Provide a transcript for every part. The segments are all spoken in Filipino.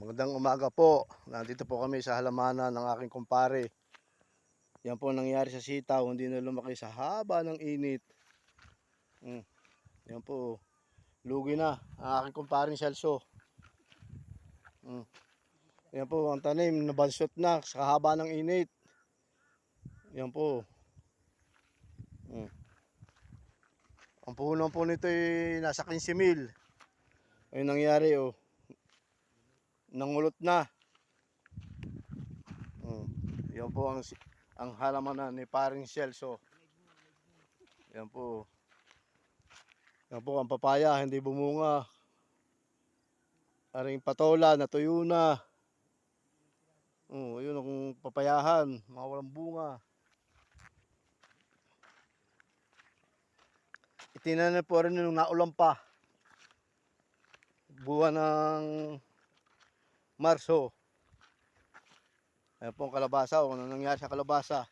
Magandang umaga po. Nandito po kami sa halamanan ng aking kumpare. Yan po nangyari sa sitaw, hindi na lumaki sa haba ng init. Yan po, lugi na ang aking kumparing Celso. Yan po, ang tanim nabansot na sa haba ng init. Yan po. Ang puhunan po nito ay nasa 15,000. Ayun nangyari oh. Nangulot na. Yan po ang halamanan ni paring Celso. Yan po. Yan po ang papaya, hindi bumunga. Aring patola, natuyo na. Ayun ang papayahan, mga walang bunga. Itinanim po rin nung naulan pa. Buwan ng Marso. Ayan po ang kalabasa. Ano nangyari sa kalabasa?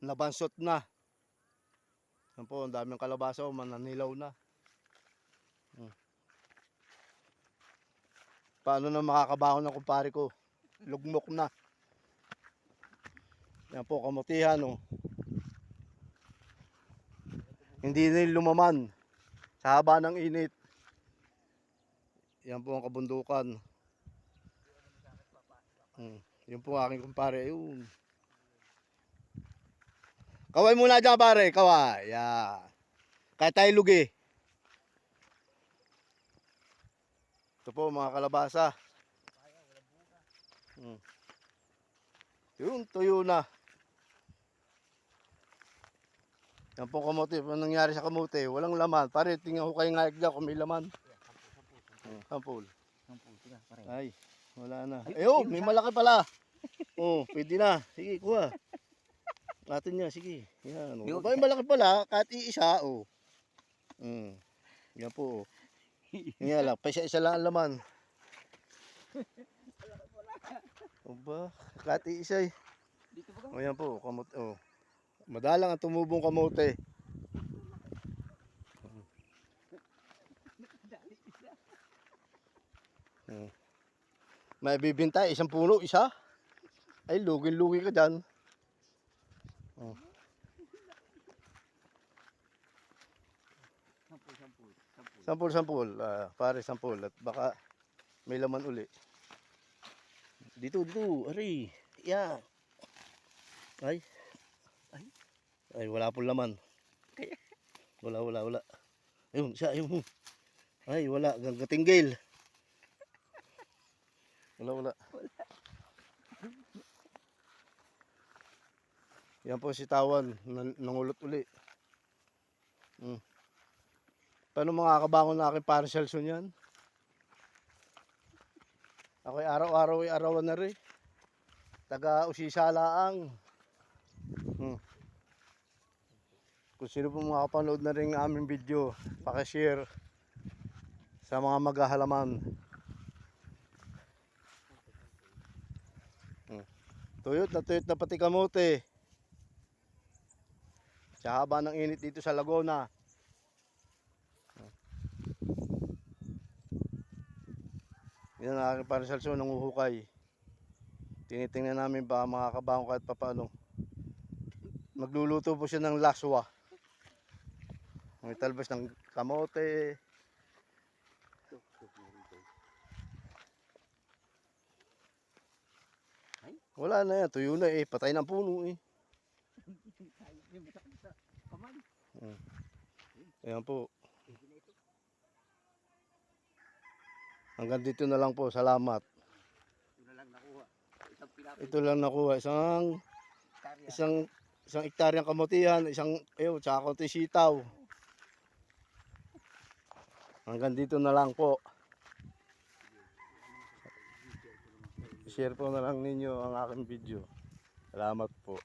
Nabansot na. Ayan po, ang daming kalabasa. Mananilaw na. Paano na makakabangon ng kumpare ko? Lugmok na. Ayan po, kamutihan. Hindi na lumaman sa haba ng init. Yan po ang kabundukan. Yun po aking kumpare. Ayun. Kaway muna dyan pare. Kaway. Yan. Kahit tayo lugi. Ito po mga kalabasa. Yun. Tuyo na. Yan po kamote. Ano nangyari sa kamote? Walang laman. Pare tingnan ko kayo nga dyan kung may laman. Sampul. Ay. Wala na. Ayun. May malaki pala. Pwede na. Sige kuha. Natin niya, sige. Yan. May malaki pala, kahit iisa, Yan po. Yan lang, pa isa lang ang laman. Oba, kahit iisa eh. Yan po, kamote. Madalang ang tumubong kamote. May bibintay, isang puno, isa. Ay, lugi-lugi ka dyan. Sampul. Pare sampul. At baka may laman uli. Dito. Ari. Yan. Ay, wala pong laman. Wala. Ayun, siya, ayun. Ay, wala. Gagatinggil. Wala. Yan po si Tawan. Nangulot uli. Paano makakabangon na aking parang Celso niyan? Ako'y araw-araw na rin. Taga-usisa laang. Kung sino po makapanood na rin ang aming video, pakishare sa mga maghahalaman. Tuyot na pati kamote. Sa haba ng init dito sa Laguna. Yan ang aking parang Celso nanguhukay. Tinitingnan namin ba makakabangon kahit papaano. Magluluto po siya ng laswa. May talbos ng kamote. Wala na yan, tuyo na eh. Patay ng puno eh. Ayan po. Hanggang dito na lang po. Salamat. Ito lang nakuha. Isang hektaryang kamutihan, tsaka konti sitaw. Hanggang dito na lang po. Share po na lang ninyo ang aking video. Salamat po.